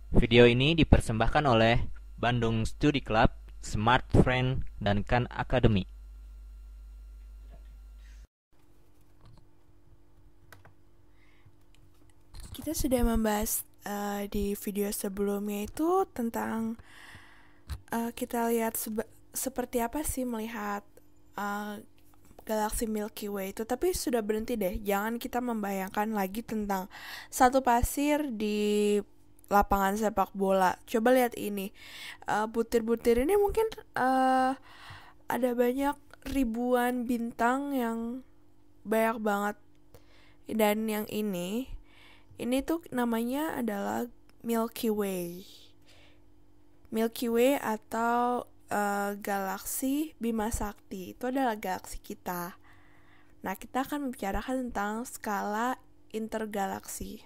Video ini dipersembahkan oleh Bandung Studi Club, Smart Friend, dan Khan Academy. Kita sudah membahas di video sebelumnya itu tentang kita lihat seperti apa sih melihat uh, galaksi Milky Way itu, tapi sudah berhenti deh. Jangan kita membayangkan lagi tentang satu pasir di lapangan sepak bola. Coba lihat ini, butir-butir ini mungkin ada banyak ribuan bintang yang banyak banget. Dan yang ini tuh namanya adalah Milky Way. Milky Way atau galaksi Bima Sakti itu adalah galaksi kita. Nah, kita akan membicarakan tentang skala intergalaksi.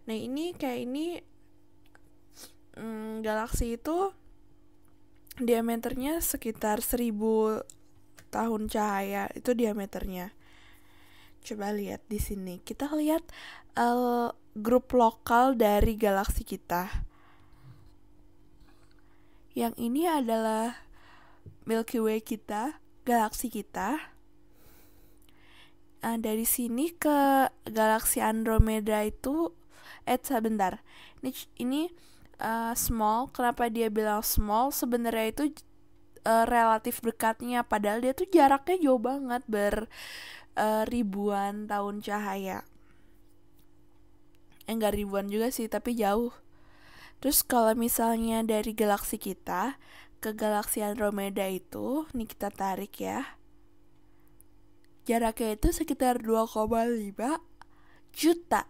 Nah, galaksi itu diameternya sekitar 1000 tahun cahaya, itu diameternya. Coba lihat di sini. Kita lihat grup lokal dari galaksi kita. Yang ini adalah Milky Way kita, galaksi kita. Dari sini ke galaksi Andromeda itu sebentar. Ini small. Kenapa dia bilang small? Sebenarnya itu relatif dekatnya, padahal dia tuh jaraknya jauh banget, ribuan tahun cahaya. Enggak ribuan juga sih, tapi jauh. Terus kalau misalnya dari galaksi kita ke galaksi Andromeda itu, nih kita tarik ya. Jaraknya itu sekitar 2,5 juta.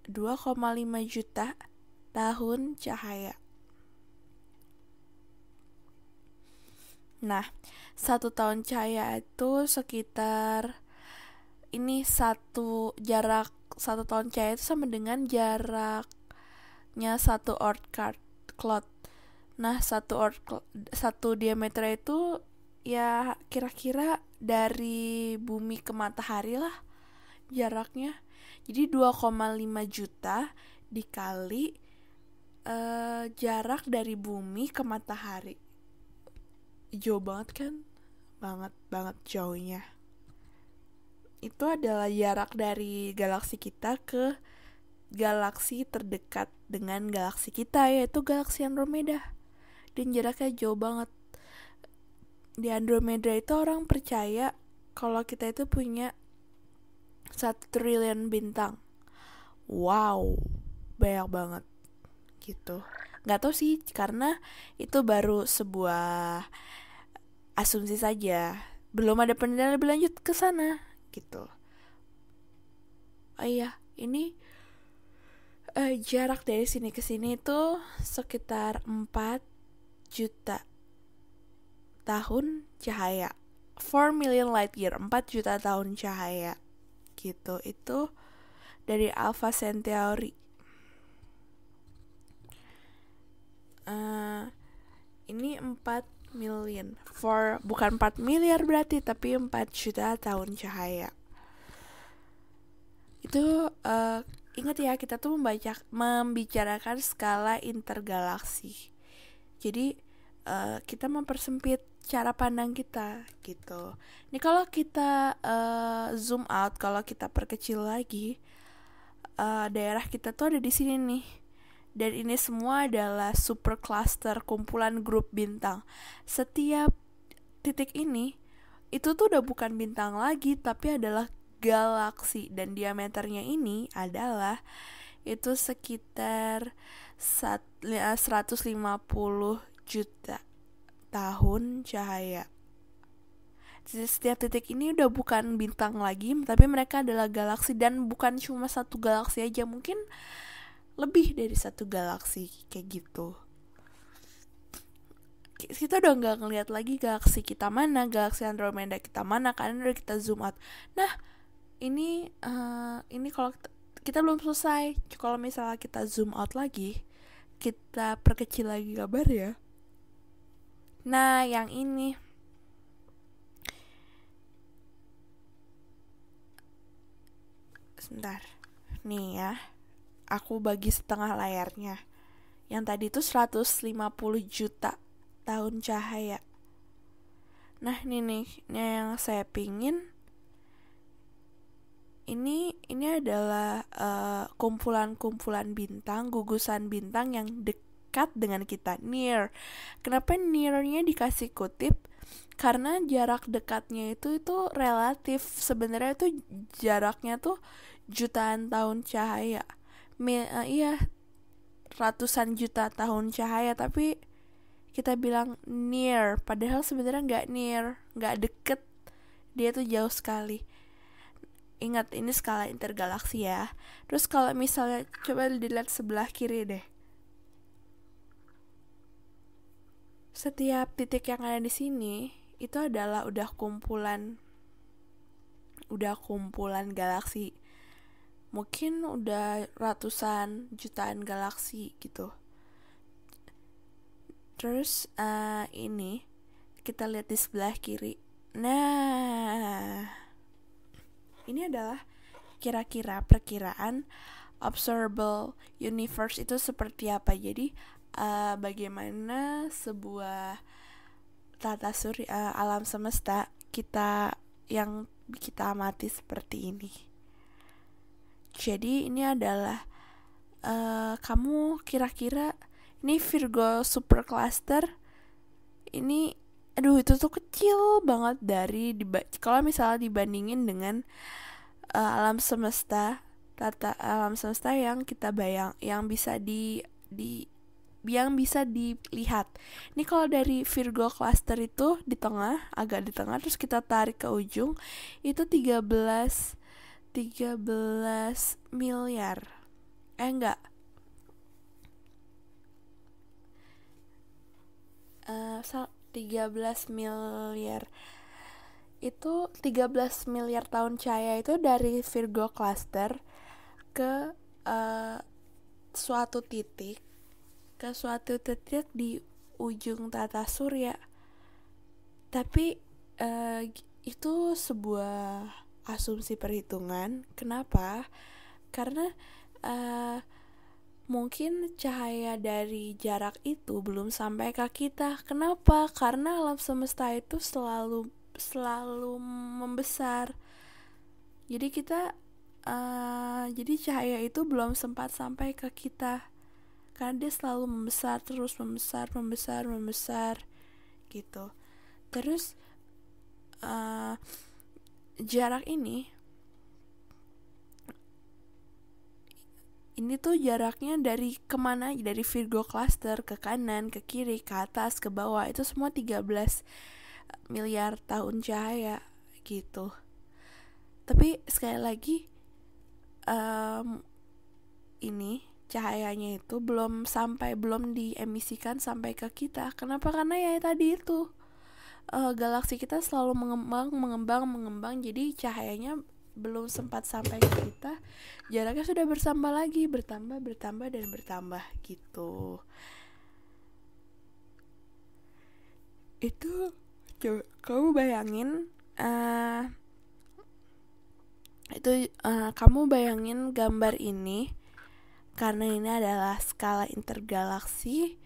2,5 juta tahun cahaya. Nah, 1 tahun cahaya itu sekitar jarak 1 tahun cahaya itu sama dengan jaraknya satu Earth cloud. Nah, satu diameter itu ya kira-kira dari bumi ke matahari lah jaraknya. Jadi 2,5 juta dikali jarak dari bumi ke matahari. Jauh banget kan? Banget jauhnya. Itu adalah jarak dari galaksi kita ke galaksi terdekat dengan galaksi kita, yaitu galaksi Andromeda. Dan jaraknya jauh banget. Di Andromeda itu orang percaya kalau kita itu punya 1 triliun bintang. Wow, banyak banget gitu. Gak tau sih, karena itu baru sebuah asumsi saja. Belum ada penelitian lebih lanjut ke sana gitu. Oh iya, ini jarak dari sini ke sini itu sekitar 4 juta tahun cahaya. 4 million light year, 4 juta tahun cahaya gitu. Itu dari Alpha Centauri. Ini 4 million. Bukan 4 miliar berarti, tapi 4 juta tahun cahaya. Itu ingat ya, kita tuh membicarakan skala intergalaksi. Jadi kita mempersempit cara pandang kita gitu. Ini kalau kita zoom out, kalau kita perkecil lagi, daerah kita tuh ada di sini nih. Dan ini semua adalah super cluster, kumpulan grup bintang. Setiap titik ini itu tuh udah bukan bintang lagi, tapi adalah galaksi. Dan diameternya ini adalah itu sekitar 150 juta tahun cahaya. Setiap titik ini udah bukan bintang lagi, tapi mereka adalah galaksi. Dan bukan cuma satu galaksi aja, mungkin lebih dari satu galaksi kayak gitu. Kita udah nggak ngelihat lagi galaksi kita mana, galaksi Andromeda kita mana, karena udah kita zoom out. Nah, ini kalau kita belum selesai. Kalau misalnya kita zoom out lagi, kita perkecil lagi gambar ya. Nah, yang ini sebentar nih ya, aku bagi setengah layarnya. Yang tadi itu 150 juta tahun cahaya. Nah ini yang saya pingin. Ini adalah kumpulan-kumpulan bintang, gugusan bintang yang dekat dengan kita, near. Kenapa near-nya dikasih kutip? Karena jarak dekatnya itu relatif. Sebenarnya itu jaraknya tuh jutaan tahun cahaya. Iya, ratusan juta tahun cahaya, tapi kita bilang near, padahal sebenarnya nggak near, nggak deket, dia tuh jauh sekali. Ingat, ini skala intergalaksi ya. Terus kalau misalnya coba dilihat sebelah kiri deh, setiap titik yang ada di sini itu adalah udah kumpulan galaksi. Mungkin udah ratusan jutaan galaksi gitu. Terus ini kita lihat di sebelah kiri. Nah, ini adalah kira-kira perkiraan observable universe itu seperti apa. Jadi bagaimana sebuah tata surya, alam semesta yang kita amati seperti ini. Jadi ini adalah kamu kira-kira, ini Virgo supercluster. Ini itu tuh kecil banget kalau misalnya dibandingin dengan alam semesta yang kita yang bisa yang bisa dilihat. Ini kalau dari Virgo cluster itu agak di tengah, terus kita tarik ke ujung, itu 13 miliar. Enggak. 13 miliar. Itu 13 miliar tahun cahaya itu dari Virgo cluster ke suatu titik di ujung tata surya. Tapi itu sebuah asumsi perhitungan. Kenapa? Karena mungkin cahaya dari jarak itu belum sampai ke kita. Kenapa? Karena alam semesta itu selalu membesar. Jadi jadi cahaya itu belum sempat sampai ke kita, karena dia selalu membesar gitu. Terus jarak ini tuh jaraknya dari kemana? Dari Virgo cluster ke kanan, ke kiri, ke atas, ke bawah, itu semua 13 miliar tahun cahaya gitu. Tapi sekali lagi ini cahayanya itu belum diemisikan sampai ke kita. Kenapa? Karena ya tadi itu galaksi kita selalu mengembang, jadi cahayanya belum sempat sampai ke kita, jaraknya sudah bertambah gitu. Itu kamu bayangin kamu bayangin gambar ini, karena ini adalah skala intergalaksi.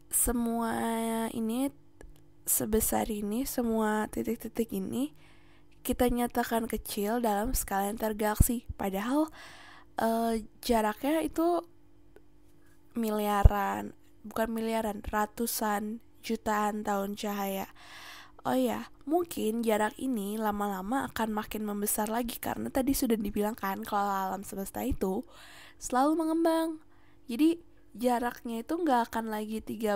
Semua ini sebesar ini, semua titik-titik ini kita nyatakan kecil dalam skala intergalaksi, padahal jaraknya itu ratusan jutaan tahun cahaya. Oh ya, mungkin jarak ini lama-lama akan makin membesar lagi, karena tadi sudah dibilang kan kalau alam semesta itu selalu mengembang. Jadi jaraknya itu gak akan lagi 13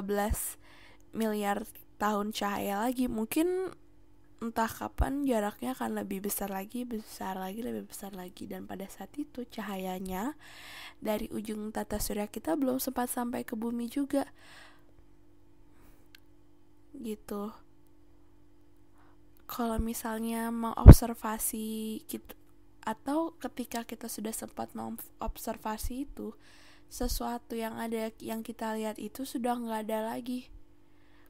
miliar tahun cahaya lagi. Mungkin entah kapan jaraknya akan lebih besar lagi. Dan pada saat itu cahayanya dari ujung tata surya kita belum sempat sampai ke bumi juga gitu. Kalau misalnya mau observasi gitu, atau ketika kita sudah sempat mengobservasi itu, sesuatu yang kita lihat itu sudah nggak ada lagi.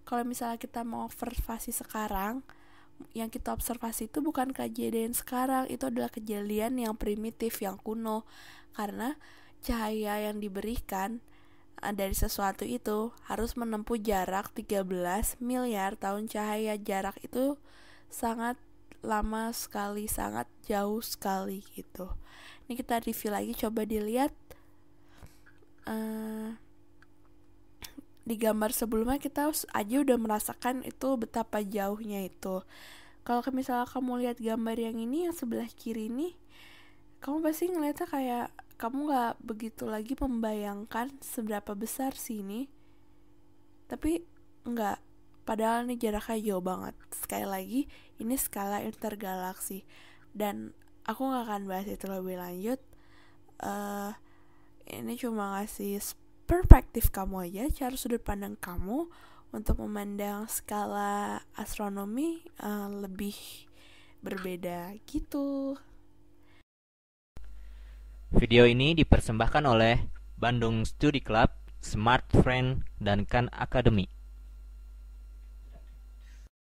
Kalau misalnya kita mau observasi sekarang, yang kita observasi itu bukan kejadian sekarang, itu adalah kejadian yang primitif, yang kuno. Karena cahaya yang diberikan dari sesuatu itu harus menempuh jarak 13 miliar tahun cahaya. Jarak itu sangat lama sekali, sangat jauh sekali gitu. Ini kita review lagi, coba dilihat di gambar sebelumnya kita aja udah merasakan itu betapa jauhnya itu. Kalau misalnya kamu lihat gambar yang ini, yang sebelah kiri ini, kamu pasti ngeliatnya kayak kamu gak begitu lagi membayangkan seberapa besar sih ini. Tapi enggak, padahal ini jaraknya jauh banget. Sekali lagi, ini skala intergalaksi. Dan aku gak akan bahas itu lebih lanjut. Ini cuma ngasih perspektif kamu aja, cara sudut pandang kamu untuk memandang skala astronomi lebih berbeda gitu. Video ini dipersembahkan oleh Bandung Studi Club, Smart Friend, dan Khan Academy.